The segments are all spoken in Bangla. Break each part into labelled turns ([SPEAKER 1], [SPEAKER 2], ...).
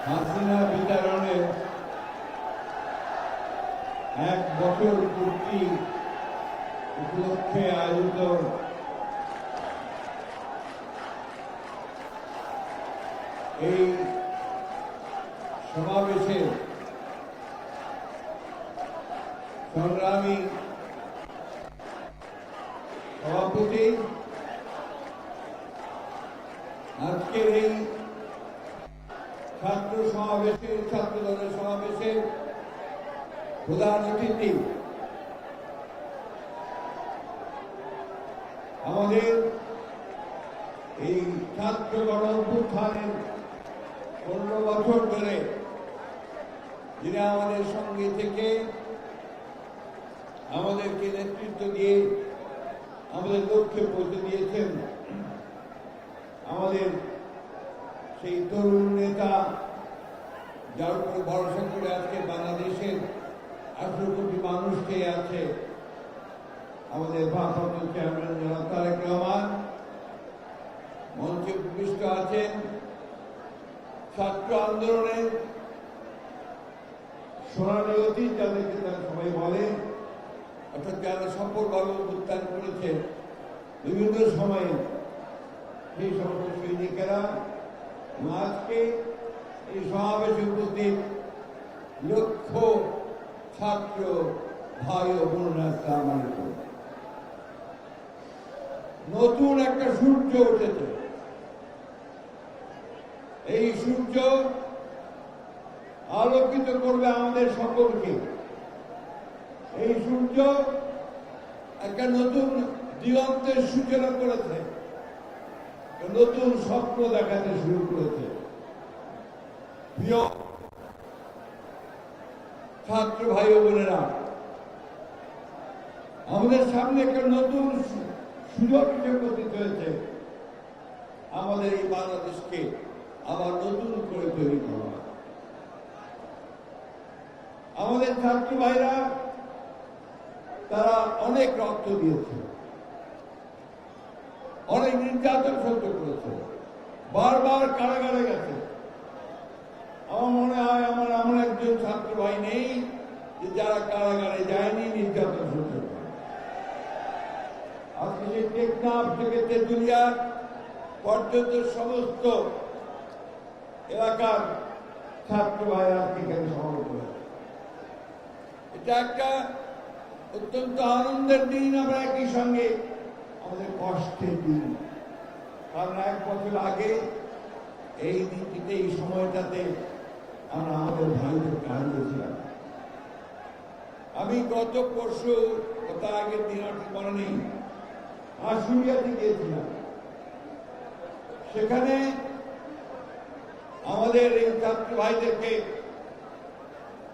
[SPEAKER 1] হাসিনা বিতরণের 1 বছর পূর্তি উপলক্ষে আয়োজিত এই সমাবেশে সংগ্রামী সভাপতি, আজকের এই ছাত্র দলের সমাবেশের প্রধান অতিথি আমাদের এই ছাত্র গণ অভ্যুত্থানের 15 বছর ধরে যিনি আমাদের সঙ্গে থেকে আমাদেরকে নেতৃত্ব দিয়ে আমাদের লক্ষ্যে পৌঁছে দিয়েছেন, আমাদের সেই তরুণ নেতা যার উপরে ভরসা করে আজকে বাংলাদেশের 18 কোটি মানুষ খেয়ে আছে, আমাদের ভারপ্রাপ্ত চেয়ারম্যান জনাব তারেক রহমান মঞ্চে উপবিষ্ট আছেন। ছাত্র আন্দোলনের সোনালী অতীত যাদেরকে তারা সবাই বলে, অর্থাৎ যারা সফলভাবে অভ্যুত্থান করেছে বিভিন্ন সময়ে, সেই সমস্ত সৈনিকেরা আজকে এই সমাবেশে উপস্থিত লক্ষ ছাত্র ভাই ও বোনেরা, আসসালামু আলাইকুম। নতুন একটা সূর্য উঠেছে। এই সূর্য আলোকিত করবে আমাদের সকলকে। এই সূর্য একটা নতুন দিগন্তের সূচনা করেছে, নতুন স্বপ্ন দেখাতে শুরু করেছে। প্রিয় ছাত্র ভাই ও বোনেরা, আমাদের সামনে একটা নতুন সুযোগ উপস্থিত হয়েছে, আমাদের এই বাংলাদেশকে আবার নতুন করে তৈরি করা। আমাদের ছাত্র ভাইরা তারা অনেক রক্ত দিয়েছে, অনেক নির্যাতন সহ্য করেছে, বারবার কারাগারে গেছে। আমার মনে হয় আমার এমন একজন ছাত্র ভাই নেই যে যারা কারাগারে যায়নি, নির্যাতন সহ্য করে। আজকে সেই টেকনাফ থেকে তেঁতুলিয়া পর্যন্ত সমস্ত এলাকার ছাত্র ভাইরা এখানে সমবেত হয়েছে। এটা একটা অত্যন্ত আনন্দের দিন, আমরা একই সঙ্গে আমাদের কষ্টের দিন। কারণ 1 বছর আগে এই দিনটিতে, এই সময়টাতে আমরা আমাদের ভাইদেরকে হারিয়েছিলাম। আমি গত পরশু, তার আগের দিন আর ঠিক মনে নেই, আশুলিয়াতে গিয়েছিলাম। সেখানে আমাদের এই ছাত্র ভাইদেরকে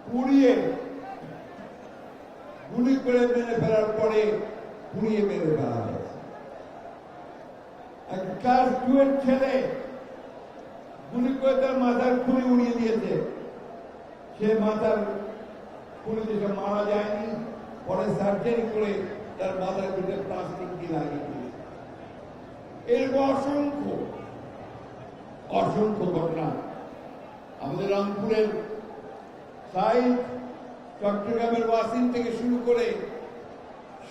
[SPEAKER 1] পুড়িয়ে, গুলি করে মেরে ফেলার পরে পুড়িয়ে মেরে ফেলা হয়েছে। এক ক্লাস 2 এর ছেলে গুলি করে তার মাথার খুলি উড়িয়ে দিয়েছে। সে মাথার খুলিতে সে মারা যায়নি, পরে সার্জারি করে তার মাথার ভিতরে প্লাস্টিক দিয়ে লাগিয়ে দিয়েছে। এরকম অসংখ্য অসংখ্য ঘটনা আমাদের রংপুরের সাইড, চট্টগ্রামের ওয়াসিম থেকে শুরু করে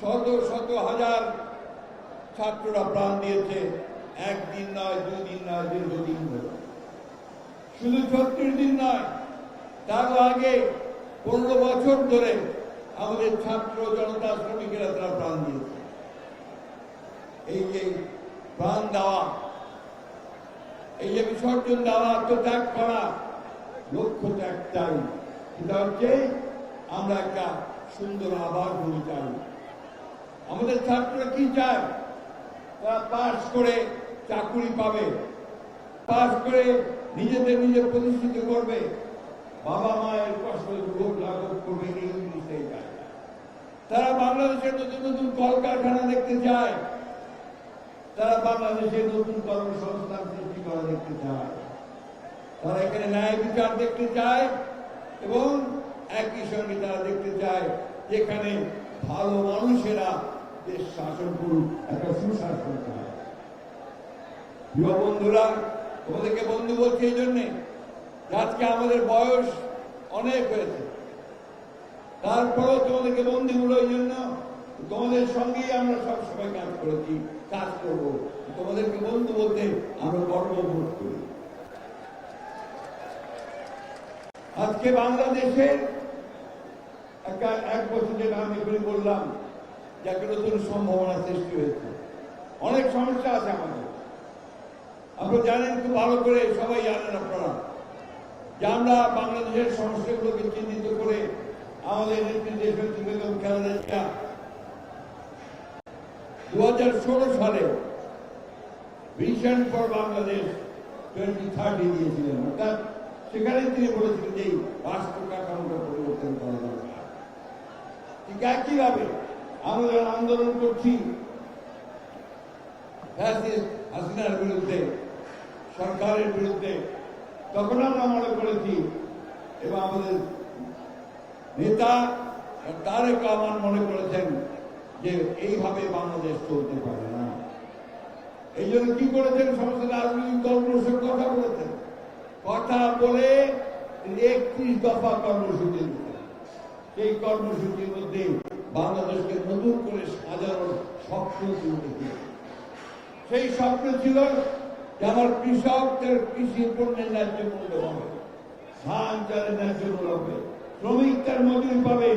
[SPEAKER 1] শত শত হাজার ছাত্ররা প্রাণ দিয়েছে। 1 দিন নয়, 2 দিন নয়, দীর্ঘদিন ধরে। শুধু 36 দিন নয়, তার আগে 15 বছর ধরে আমাদের ছাত্র জনতা, শ্রমিকেরা তারা প্রাণ দিয়েছে। এই যে প্রাণ দেওয়া, এই যে বিসর্জন দেওয়া, আত্মত্যাগ করা, লক্ষ্যটা একটাই, সেটা হচ্ছে আমরা একটা সুন্দর আবার ভূমি চাই। আমাদের ছাত্ররা কি চায়? তারা পাস করে চাকুরি পাবে, পাস করে নিজেদের প্রতিষ্ঠিত করবে, বাবা মায়ের কষ্ট লাঘব করবে, এই জিনিসটাই চায়। তারা বাংলাদেশের নতুন নতুন কলকারখানা দেখতে চায়, তারা বাংলাদেশের নতুন কর্মসংস্থান সৃষ্টি করা দেখতে চায়, তারা এখানে ন্যায় বিচার দেখতে চায় এবং একই সঙ্গে তারা দেখতে চায় যেখানে ভালো মানুষেরা দেশ শাসন করুক, একটা সুশাসন চায়। প্রিয় বন্ধুরা, তোমাদেরকে বন্ধু বলছি এই জন্যে, আজকে আমাদের বয়স অনেক হয়েছে, তারপরেও তোমাদেরকে বন্ধুগুলোর জন্য তোমাদের সঙ্গেই আমরা সবসময় কাজ করেছি, কাজ করব। তোমাদেরকে বন্ধু বলতে আমরা গর্ববোধ করি। আজকে বাংলাদেশের এক বছর যেটা আমি এখানে বললাম যে একটা নতুন সম্ভাবনা সৃষ্টি হয়েছে। অনেক সমস্যা আছে আমাদের, আপনারা জানেন খুব ভালো করে, সবাই জানেন আপনারা যে আমরা বাংলাদেশের সমস্যাগুলোকে চিহ্নিত করে আমাদের নেত্রী দেশনেত্রী বেগম খালেদা জিয়া 2016 সালে ভিশন ফর বাংলাদেশ 2030 দিয়েছিলেন। অর্থাৎ সেখানে তিনি বলেছিলেন যে রাষ্ট্র কাঠামোটা পরিবর্তন করা দরকার। ঠিক একইভাবে আমরা আন্দোলন করছি হাসিনার বিরুদ্ধে, সরকারের বিরুদ্ধে, তখন আমরা মনে করেছি এবং আমাদের নেতা তারেক রহমান মনে করেছেন যে এইভাবে বাংলাদেশ চলতে পারে না। এই জন্য কি করেছেন, সমস্ত রাজনৈতিক দলগুলোর সঙ্গে কথা বলেছেন, কথা বলে 31 দফা কর্মসূচি দিতেন। সেই কর্মসূচির মধ্যে বাংলাদেশকে নতুন করে সাজানোর স্বপ্ন তুলে। সেই স্বপ্ন ছিল যে আমার কৃষকদের কৃষি পণ্যের ন্যায্য মূল্য হবে, ধান চালের ন্যায্য মূল্য হবে, শ্রমিক তার মজুরি পাবে,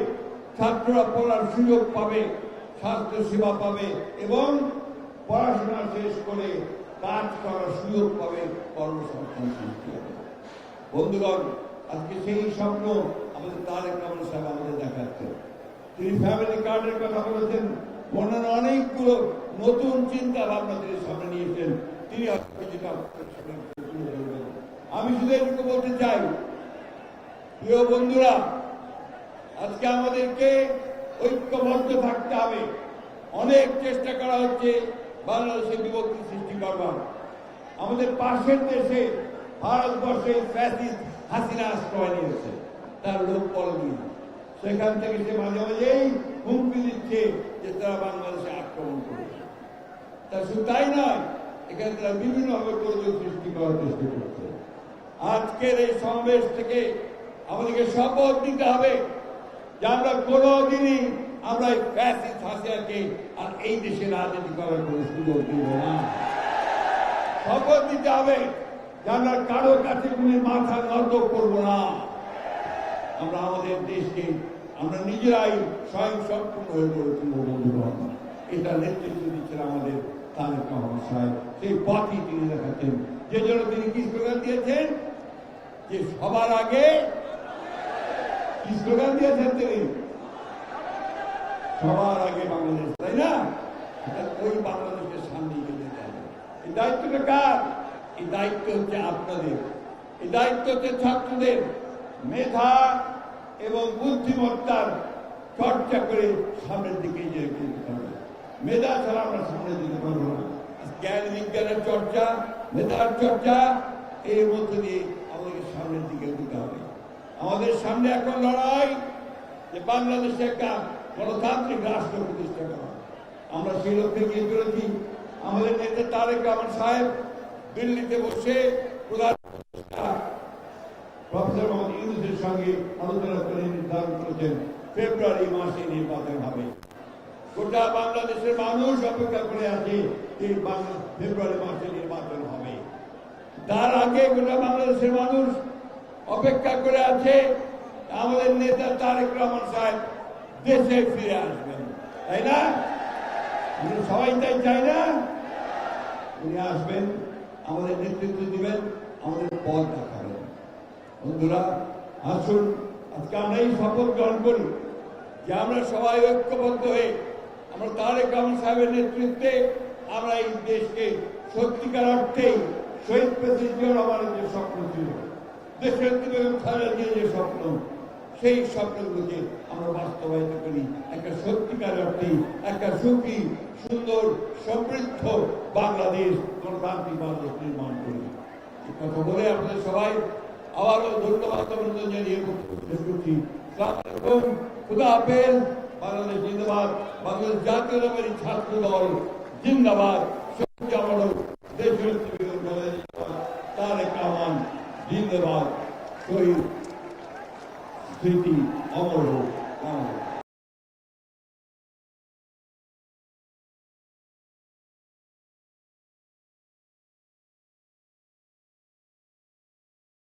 [SPEAKER 1] ছাত্ররা পড়ার সুযোগ পাবে, স্বাস্থ্য সেবা পাবে এবং পড়াশোনা শেষ করে কাজ করার সুযোগ পাবে, কর্মসংস্থান সৃষ্টি হবে। বন্ধুগণ, আজকে সেই স্বপ্ন আমাদের তারেক রহমান সাহেব আমাদের দেখাচ্ছেন। তিনি ফ্যামিলি কার্ডের কথা বলেছেন, অন্যান্য অনেকগুলো নতুন চিন্তা ভাবনা তিনি সামনে নিয়েছেন। তিনি আমি শুধু এটুকু বলতে চাই, প্রিয় বন্ধুরা, আজকে আমাদেরকে ঐক্যবদ্ধ থাকতে হবে। অনেক চেষ্টা করা হচ্ছে বাংলাদেশে বিভক্তি সৃষ্টি করবার। আমাদের পাশের দেশে ভারতবর্ষে ফ্যাসিস্ট হাসিনা আশ্রয় নিয়েছে, তার লোক পড়েনি। সেখান থেকে সে মাঝে মাঝেই হুমকি দিচ্ছে যে তারা বাংলাদেশে আক্রমণ করেছে। তা শুধু তাই নয়, এখানে তারা বিভিন্নভাবে গোলযোগ সৃষ্টি করার চেষ্টা করছে। আজকের এই সমাবেশ থেকে আমাদেরকে শপথ নিতে হবে যে আমরা কোনোদিনই আমরা এই ফ্যাসিস্ট হাসিনাকে আর এই দেশে রাজনীতি করার কোনো সুযোগ দিব না। শপথ নিতে হবে যে আমরা কারোর কাছে কোনো মাথা নত করবো না। আমরা আমাদের দেশকে আমরা নিজেরাই স্বয়ং সম্পূর্ণ হয়ে গড়ে তুলব। বন্ধুগণ, এটা নেতৃত্ব দিচ্ছেন আমাদের তারেক রহমান সাহেব। সেই পথই তিনি দেখাচ্ছেন, যে জন্য তিনি কি স্লোগান দিয়েছেন যে সবার আগে, কি স্লোগান দিয়েছেন তিনি, সবার আগে বাংলাদেশ, তাই না? ওই বাংলাদেশের সামনে এগিয়ে যেতে হবে। এই দায়িত্বটা কার? এই দায়িত্ব হচ্ছে আপনাদের, এই দায়িত্ব হচ্ছে ছাত্রদের। মেধা এবং বুদ্ধিমত্তার চর্চা করে সামনের দিকে যেতে হবে। মেধা ছাড়া আমরা সামনের দিকে পারবো না। জ্ঞান বিজ্ঞানের চর্চা, মেধার চর্চা, এর মধ্যে দিয়ে আমাদেরকে সামনের দিকে দিতে হবে। আমাদের সামনে এখন লড়াই যে বাংলাদেশে একটা গণতান্ত্রিক রাষ্ট্র প্রতিষ্ঠা করা। আমরা সেই লক্ষ্যে গিয়ে চলেছি। আমাদের নেতা তারেক রহমান সাহেব দিল্লিতে বসে প্রধান প্রফেসর মোহাম্মদ ইউনূসের সঙ্গে আলোচনা করে নির্ধারণ করেছেন ফেব্রুয়ারি মাসে নির্বাচন হবে। গোটা বাংলাদেশের মানুষ অপেক্ষা করে আছে যে ফেব্রুয়ারি মাসে নির্বাচন হবে। তার আগে গোটা বাংলাদেশের মানুষ অপেক্ষা করে আছে আমাদের নেতা তারেক রহমান সাহেব দেশে ফিরে আসবেন, তাই না? সবাই তাই চাই না? উনি আসবেন, আমাদের নেতৃত্ব দিবেন, আমাদের পথ দেখাবেন। বন্ধুরা, আসুন আজকে আমরা এই শপথ গ্রহণ করি যে আমরা সবাই ঐক্যবদ্ধ হয়ে আমরা তারেক রহমান সাহেবের নেতৃত্বে আমরা এই দেশকে সত্যিকার অর্থেই শহীদ প্রেসিডেন্ট জিয়াউর রহমানের যে স্বপ্ন ছিল, দেশের বেগম খালেদা জিয়ার যে স্বপ্ন, সেই স্বপ্নগুলোকে আমরা বাস্তবায়িত করি। একটা সত্যিকার অর্থে একটা সুখী, সুন্দর, সমৃদ্ধ বাংলাদেশ, গণতান্ত্রিক বাংলাদেশ নির্মাণ করি। এই কথা বলে আপনাদের সবাই আবারও ধন্যবাদ জানিয়ে শেষ করছি। খুদা হাফেজ। বাংলাদেশ জিন্দাবাদ। বাংলাদেশ জাতীয়তাবাদী ছাত্র দল জিন্দাবাদ। দেশের তারেক রহমান জিন্দাবাদ। শহীদ স্মৃতি অমর হোক।